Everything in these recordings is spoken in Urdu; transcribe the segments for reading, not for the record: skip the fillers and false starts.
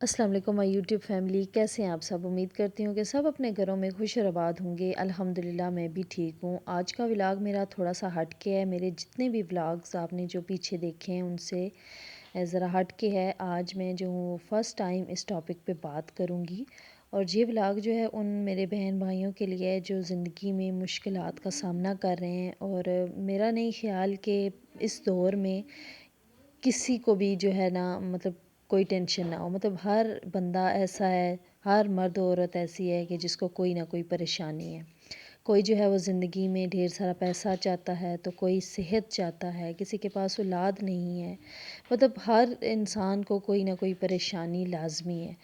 السلام علیکم مائی یوٹیوب فیملی، کیسے ہیں آپ سب؟ امید کرتی ہوں کہ سب اپنے گھروں میں خوش اور آباد ہوں گے۔ الحمدللہ میں بھی ٹھیک ہوں۔ آج کا ولاگ میرا تھوڑا سا ہٹ کے ہے، میرے جتنے بھی ولاگز آپ نے جو پیچھے دیکھے ہیں ان سے ذرا ہٹ کے ہے۔ آج میں جو ہوں فرسٹ ٹائم اس ٹاپک پہ بات کروں گی، اور یہ ولاگ جو ہے ان میرے بہن بھائیوں کے لیے ہے جو زندگی میں مشکلات کا سامنا کر رہے ہیں۔ اور میرا نہیں خیال کہ اس دور میں کسی کو بھی جو ہے نا کوئی ٹینشن نہ ہو، ہر بندہ ایسا ہے، ہر مرد و عورت ایسی ہے کہ جس کو کوئی نہ کوئی پریشانی ہے۔ کوئی جو ہے وہ زندگی میں ڈھیر سارا پیسہ چاہتا ہے، تو کوئی صحت چاہتا ہے، کسی کے پاس اولاد نہیں ہے، ہر انسان کو کوئی نہ کوئی پریشانی لازمی ہے۔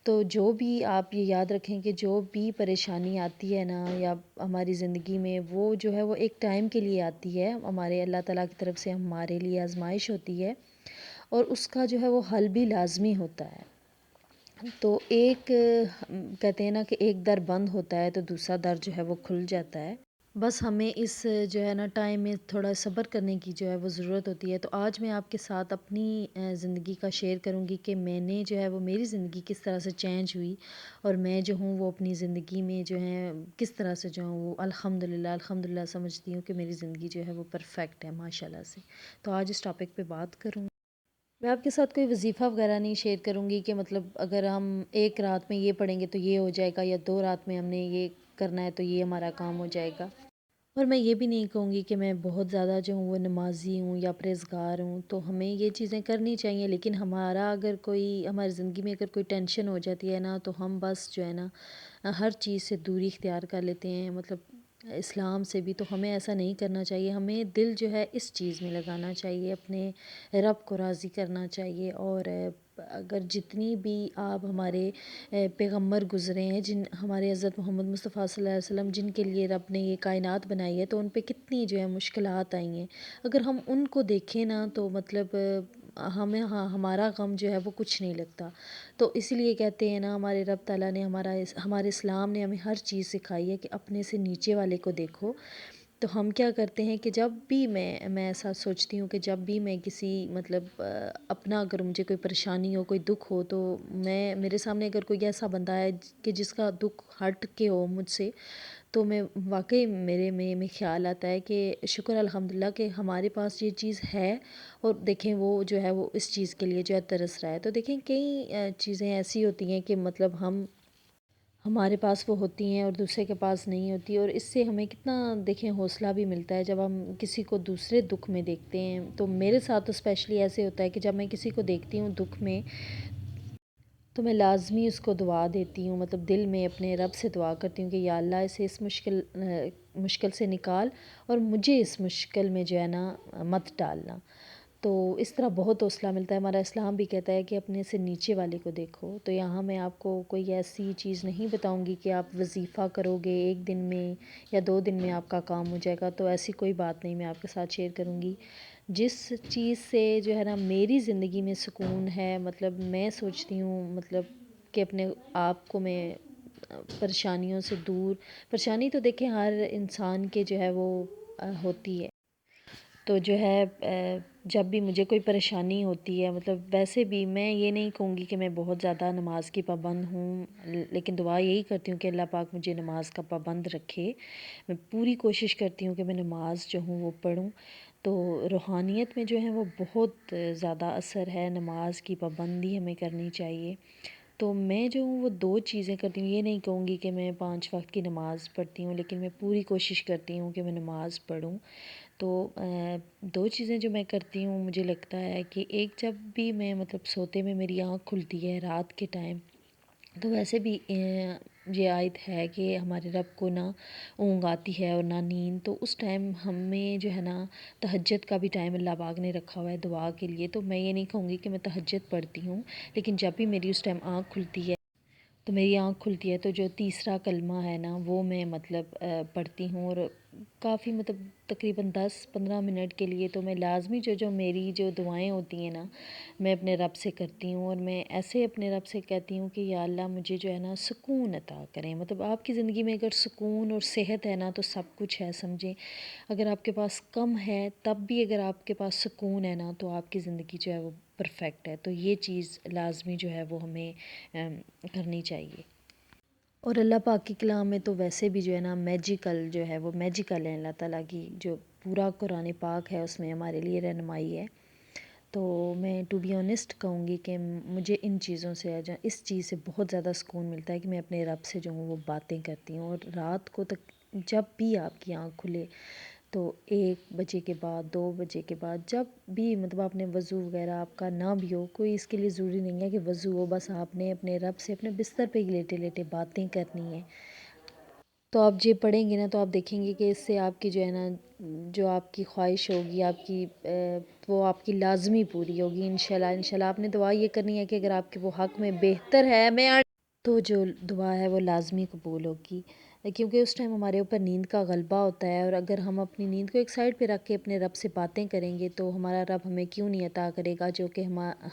تو جو بھی آپ یہ یاد رکھیں کہ جو بھی پریشانی آتی ہے نا یا ہماری زندگی میں، وہ جو ہے وہ ایک ٹائم کے لیے آتی ہے، ہمارے اللہ تعالیٰ کی طرف سے ہمارے لیے آزمائش ہوتی ہے، اور اس کا جو ہے وہ حل بھی لازمی ہوتا ہے۔ تو ایک کہتے ہیں نا کہ ایک در بند ہوتا ہے تو دوسرا در جو ہے وہ کھل جاتا ہے۔ بس ہمیں اس جو ہے نا ٹائم میں تھوڑا صبر کرنے کی جو ہے وہ ضرورت ہوتی ہے۔ تو آج میں آپ کے ساتھ اپنی زندگی کا شیئر کروں گی کہ میں نے جو ہے وہ میری زندگی کس طرح سے چینج ہوئی، اور میں جو ہوں وہ اپنی زندگی میں جو ہے کس طرح سے جو ہوں وہ الحمدللہ سمجھتی ہوں کہ میری زندگی جو ہے وہ پرفیکٹ ہے ماشاءاللہ سے۔ تو آج اس ٹاپک پہ بات کروں۔ میں آپ کے ساتھ کوئی وظیفہ وغیرہ نہیں شیئر کروں گی کہ اگر ہم ایک رات میں یہ پڑھیں گے تو یہ ہو جائے گا، یا 2 رات میں ہم نے یہ کرنا ہے تو یہ ہمارا کام ہو جائے گا۔ اور میں یہ بھی نہیں کہوں گی کہ میں بہت زیادہ جو ہوں وہ نمازی ہوں یا پرہیزگار ہوں، تو ہمیں یہ چیزیں کرنی چاہیے، لیکن ہماری زندگی میں اگر کوئی ٹینشن ہو جاتی ہے نا تو ہم بس جو ہے نا ہر چیز سے دوری اختیار کر لیتے ہیں، اسلام سے بھی۔ تو ہمیں ایسا نہیں کرنا چاہیے، ہمیں دل جو ہے اس چیز میں لگانا چاہیے، اپنے رب کو راضی کرنا چاہیے۔ اور اگر جتنی بھی آپ ہمارے پیغمبر گزرے ہیں، ہمارے حضرت محمد مصطفیٰ صلی اللہ علیہ وسلم، جن کے لیے رب نے یہ کائنات بنائی ہے، تو ان پہ کتنی جو ہے مشکلات آئی ہیں۔ اگر ہم ان کو دیکھیں نا تو ہمارا غم جو ہے وہ کچھ نہیں لگتا۔ تو اسی لیے کہتے ہیں نا، ہمارے رب تعالیٰ نے ہمارے اسلام نے ہمیں ہر چیز سکھائی ہے کہ اپنے سے نیچے والے کو دیکھو۔ تو ہم کیا کرتے ہیں کہ جب بھی میں ایسا سوچتی ہوں کہ جب بھی میں کسی اپنا اگر مجھے کوئی پریشانی ہو، کوئی دکھ ہو، تو میرے سامنے اگر کوئی ایسا بندہ ہے کہ جس کا دکھ ہٹ کے ہو مجھ سے، تو میں واقعی میرے میں خیال آتا ہے کہ شکر الحمدللہ کہ ہمارے پاس یہ چیز ہے، اور دیکھیں وہ جو ہے وہ اس چیز کے لیے جو ہے ترس رہا ہے۔ تو دیکھیں کئی چیزیں ایسی ہوتی ہیں کہ ہمارے پاس وہ ہوتی ہیں اور دوسرے کے پاس نہیں ہوتی، اور اس سے ہمیں کتنا دیکھیں حوصلہ بھی ملتا ہے جب ہم کسی کو دوسرے دکھ میں دیکھتے ہیں۔ تو میرے ساتھ تو اسپیشلی ایسے ہوتا ہے کہ جب میں کسی کو دیکھتی ہوں دکھ میں، تو میں لازمی اس کو دعا دیتی ہوں، دل میں اپنے رب سے دعا کرتی ہوں کہ یا اللہ اسے اس مشکل سے نکال، اور مجھے اس مشکل میں جو ہے نا مت ڈالنا۔ تو اس طرح بہت حوصلہ ملتا ہے۔ ہمارا اسلام بھی کہتا ہے کہ اپنے سے نیچے والے کو دیکھو۔ تو یہاں میں آپ کو کوئی ایسی چیز نہیں بتاؤں گی کہ آپ وظیفہ کرو گے 1 دن میں یا 2 دن میں آپ کا کام ہو جائے گا، تو ایسی کوئی بات نہیں میں آپ کے ساتھ شیئر کروں گی۔ جس چیز سے جو ہے نا میری زندگی میں سکون ہے، میں سوچتی ہوں کہ اپنے آپ کو میں پریشانیوں سے دور، پریشانی تو دیکھیں ہر انسان کے جو ہے وہ ہوتی ہے۔ تو جو ہے جب بھی مجھے کوئی پریشانی ہوتی ہے، ویسے بھی میں یہ نہیں کہوں گی کہ میں بہت زیادہ نماز کی پابند ہوں، لیکن دعا یہی کرتی ہوں کہ اللہ پاک مجھے نماز کا پابند رکھے۔ میں پوری کوشش کرتی ہوں کہ میں نماز جو ہوں وہ پڑھوں۔ تو روحانیت میں جو ہے وہ بہت زیادہ اثر ہے، نماز کی پابندی ہمیں کرنی چاہیے۔ تو میں جو ہوں وہ 2 چیزیں کرتی ہوں، یہ نہیں کہوں گی کہ میں 5 وقت کی نماز پڑھتی ہوں، لیکن میں پوری کوشش کرتی ہوں کہ میں نماز پڑھوں۔ تو 2 چیزیں جو میں کرتی ہوں، مجھے لگتا ہے کہ ایک جب بھی میں سوتے میں میری آنکھ کھلتی ہے رات کے ٹائم، تو ویسے بھی یہ آیت ہے کہ ہمارے رب کو نہ اونگ آتی ہے اور نہ نیند، تو اس ٹائم ہمیں جو ہے نا تہجد کا بھی ٹائم اللہ پاک نے رکھا ہوا ہے دعا کے لیے۔ تو میں یہ نہیں کہوں گی کہ میں تہجد پڑھتی ہوں، لیکن جب بھی میری اس ٹائم آنکھ کھلتی ہے، تو جو تیسرا کلمہ ہے نا وہ میں پڑھتی ہوں، اور کافی تقریباً 10-15 منٹ کے لیے تو میں لازمی جو میری جو دعائیں ہوتی ہیں نا میں اپنے رب سے کرتی ہوں، اور میں ایسے اپنے رب سے کہتی ہوں کہ یا اللہ مجھے جو ہے نا سکون عطا کریں۔ آپ کی زندگی میں اگر سکون اور صحت ہے نا تو سب کچھ ہے، سمجھیں۔ اگر آپ کے پاس کم ہے تب بھی اگر آپ کے پاس سکون ہے نا تو آپ کی زندگی جو ہے وہ پرفیکٹ ہے، تو یہ چیز لازمی جو ہے وہ ہمیں کرنی چاہیے۔ اور اللہ پاک کی کلام میں تو ویسے بھی جو ہے نا میجیکل جو ہے وہ میجیکل ہے، اللہ تعالیٰ کی جو پورا قرآن پاک ہے اس میں ہمارے لیے رہنمائی ہے۔ تو میں ٹو بی آنیسٹ کہوں گی کہ مجھے ان چیزوں سے اس چیز سے بہت زیادہ سکون ملتا ہے کہ میں اپنے رب سے جو ہوں وہ باتیں کرتی ہوں، اور رات کو تک جب بھی آپ کی آنکھ کھلے تو 1 بجے کے بعد 2 بجے کے بعد جب بھی مطلب آپ نے وضو وغیرہ آپ کا نہ بھی ہو، کوئی اس کے لیے ضروری نہیں ہے کہ وضو ہو، بس آپ نے اپنے رب سے اپنے بستر پہ ہی لیٹے لیٹے باتیں کرنی ہیں۔ تو آپ یہ پڑھیں گے نا تو آپ دیکھیں گے کہ اس سے آپ کی جو ہے نا جو آپ کی خواہش ہوگی آپ کی وہ آپ کی لازمی پوری ہوگی انشاءاللہ۔ انشاءاللہ آپ نے دعا یہ کرنی ہے کہ اگر آپ کے وہ حق میں بہتر ہے تو جو دعا ہے وہ لازمی قبول ہوگی، کیونکہ اس ٹائم ہمارے اوپر نیند کا غلبہ ہوتا ہے، اور اگر ہم اپنی نیند کو ایک سائڈ پہ رکھ کے اپنے رب سے باتیں کریں گے تو ہمارا رب ہمیں کیوں نہیں عطا کرے گا جو کہ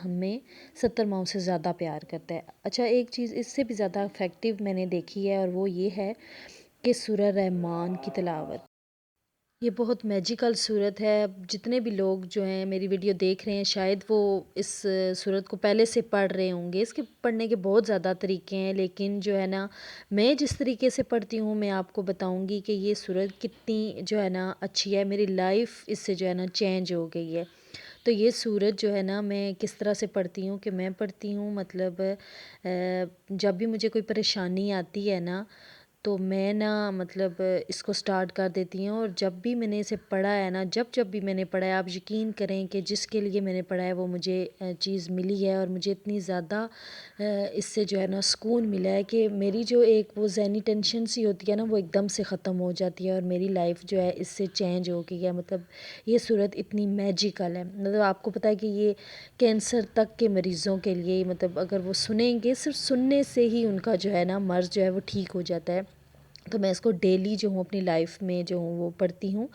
ہمیں 70 ماؤں سے زیادہ پیار کرتا ہے۔ اچھا، ایک چیز اس سے بھی زیادہ افیکٹو میں نے دیکھی ہے، اور وہ یہ ہے کہ سورہ رحمان کی تلاوت، یہ بہت میجیکل صورت ہے۔ جتنے بھی لوگ جو ہیں میری ویڈیو دیکھ رہے ہیں شاید وہ اس صورت کو پہلے سے پڑھ رہے ہوں گے۔ اس کے پڑھنے کے بہت زیادہ طریقے ہیں، لیکن جو ہے نا میں جس طریقے سے پڑھتی ہوں میں آپ کو بتاؤں گی کہ یہ صورت کتنی جو ہے نا اچھی ہے، میری لائف اس سے جو ہے نا چینج ہو گئی ہے۔ تو یہ صورت جو ہے نا میں کس طرح سے پڑھتی ہوں کہ میں پڑھتی ہوں مطلب جب بھی مجھے کوئی پریشانی آتی ہے نا تو میں نا مطلب اس کو سٹارٹ کر دیتی ہوں، اور جب بھی میں نے اسے پڑھا ہے نا جب بھی میں نے پڑھا ہے، آپ یقین کریں کہ جس کے لیے میں نے پڑھا ہے وہ مجھے چیز ملی ہے، اور مجھے اتنی زیادہ اس سے جو ہے نا سکون ملا ہے کہ میری جو ایک وہ ذہنی ٹینشن سی ہوتی ہے نا وہ ایک دم سے ختم ہو جاتی ہے، اور میری لائف جو ہے اس سے چینج ہو گئی ہے۔ مطلب یہ صورت اتنی میجیکل ہے، مطلب آپ کو پتہ ہے کہ یہ کینسر تک کے مریضوں کے لیے مطلب اگر وہ سنیں گے، صرف سننے سے ہی ان کا جو ہے نا مرض جو ہے وہ ٹھیک ہو جاتا ہے۔ تو میں اس کو ڈیلی جو ہوں اپنی لائف میں جو ہوں وہ پڑھتی ہوں۔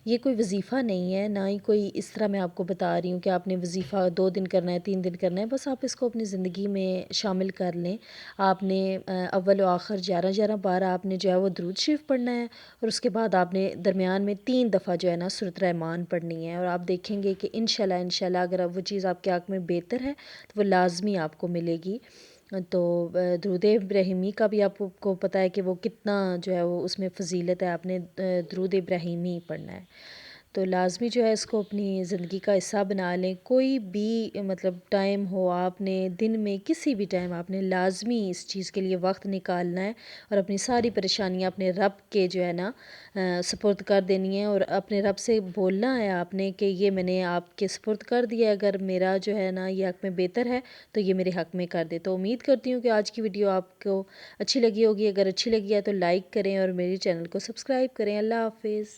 یہ کوئی وظیفہ نہیں ہے، نہ ہی کوئی اس طرح میں آپ کو بتا رہی ہوں کہ آپ نے وظیفہ 2 دن کرنا ہے 3 دن کرنا ہے، بس آپ اس کو اپنی زندگی میں شامل کر لیں۔ آپ نے اول و آخر 11 بار آپ نے جو ہے وہ درود شریف پڑھنا ہے، اور اس کے بعد آپ نے درمیان میں 3 دفعہ جو ہے نا سورۃ رحمان پڑھنی ہے، اور آپ دیکھیں گے کہ انشاءاللہ اگر وہ چیز آپ کے حق میں بہتر ہے تو وہ لازمی آپ کو ملے گی۔ تو درود ابراہیمی کا بھی آپ کو پتہ ہے کہ وہ کتنا جو ہے وہ اس میں فضیلت ہے، آپ نے درود ابراہیمی پڑھنا ہے۔ تو لازمی جو ہے اس کو اپنی زندگی کا حصہ بنا لیں، کوئی بھی مطلب ٹائم ہو آپ نے دن میں کسی بھی ٹائم آپ نے لازمی اس چیز کے لیے وقت نکالنا ہے، اور اپنی ساری پریشانیاں اپنے رب کے جو ہے نا سپرد کر دینی ہے، اور اپنے رب سے بولنا ہے آپ نے کہ یہ میں نے آپ کے سپرد کر دیا، اگر میرا جو ہے نا یہ حق میں بہتر ہے تو یہ میرے حق میں کر دے۔ تو امید کرتی ہوں کہ آج کی ویڈیو آپ کو اچھی لگی ہوگی، اگر اچھی لگی ہے تو لائک کریں اور میری چینل کو سبسکرائب کریں۔ اللہ حافظ۔